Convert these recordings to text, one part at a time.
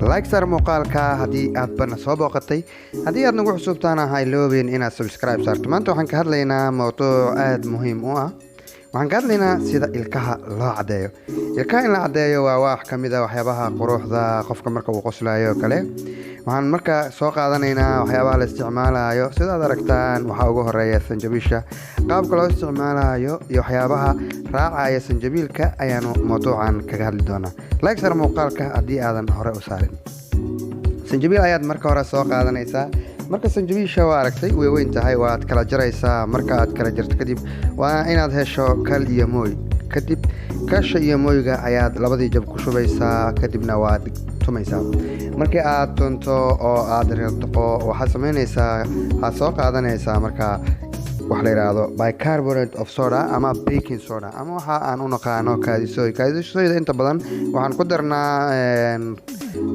like sar muuqaalka haddii aad bana soo booqatay. Haddii aad nagu cusubtaana ha iloobin inaad subscribe saarto. Maanta waxaan ka hadlaynaa mowduuc aad muhiim u ah. Waxaan ka hadlaynaa sida ilkaha loo cadeeyo. Ilkaha in la cadeeyo waa wax ka mid ah waxyaabaha quruxda qofka marka uu qoslayo kale. Waxaan marka soo qaadanaynaa waxyaabaha la isticmaalayo sidaad aragtaan waxa ugu horeeya sanjabiisha, qaabka loo isticmaalayo iyo waxyaabaha raacaya sanjabiilka ayaanu mowduucan kaga hadli doonaa. Like sar muuqaalka haddii aadan hore u saarin. Sanjabiil ayaad marka hore soo qaadanaysaa. Marka sanjabiisha waa aragtay way weyn tahay waad kala jaraysaa. Marka aad kala jarto kadib waa inaad hesho kal iyo mooy. Kadib kasha iyo mooyga ayaad labadii jab ku shubaysaa kadibna waad tumaysaa. Markii aad tunto oo aad riqdo waxaad samaynaysaa aad soo qaadanaysaa marka wax la yiraahdo bicarbonate of soda ama baking soda ama waxa aan u naqaano kaadisooyda inta badan waxaan ku darnaa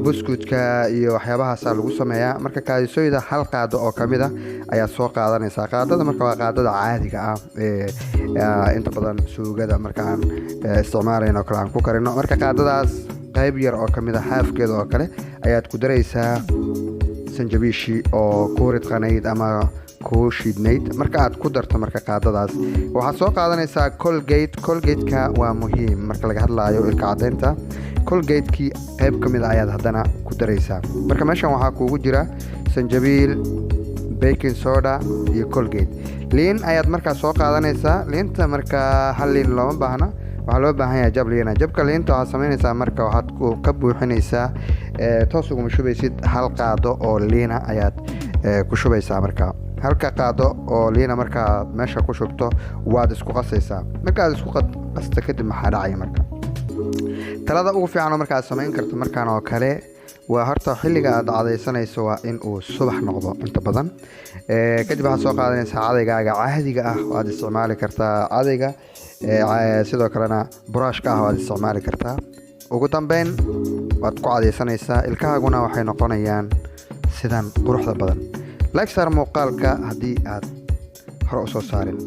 buskutka iyo waxyaabahaas lagu sameeyaa. Marka kaadisooyda hal qaado oo kamid ah ayaa soo qaadanaysaa. Qaadada marka waa qaadada caadiga ah inta badan suugada marka aan isticmaalayno kala aan ku karino. Marka qaadadaas qayb yar oo kamid ah haafkeeda oo kale ayaad ku daraysaa sanjabiishi oo ku ridqanayd ama ku shiidnayd. Marka aad ku darto marka qaadadaas waxaad soo qaadanaysaa Colgate-ka waa muhiim marka laga hadlayo ilka cadeynta. Colgate-kii qayb kamid ah ayaad haddana ku daraysaa. Marka meeshan waxaa kuugu jira sanjabiil, baking soda iyo Colgate. Liin ayaad markaa soo qaadanaysaa. Liinta marka hal liin looma baahna, waxaa loo baahan yahay jab liina. Jabka liinta waxaad samaynaysaa marka waxaad ka buuxinaysaa toos uguma shubaysid hal qaado oo liina ayaad ku shubaysaa. Marka halka qaado oo liina marka meesha ku shubto waad isku qasaysaa. Marka aad isku qasto kadib maxaa dhacaya marka talada ugu fiican oo marka aad samayn karto markaan oo kale waa horta xilliga aad cadaysanayso waa in uu subax noqdo inta badan. Kadib waxaad soo qaadanaysaa cadaygaaga caadiga ah waad isticmaali kartaa cadayga sidoo kalena brushka ah waad isticmaali kartaa. Ugu dambeyn waad ku cadaysanaysaa. Ilkahaaguna waxay noqonayaan sidan quruxda badan. Like sar muuqaalka haddii aad hore u soo saarin.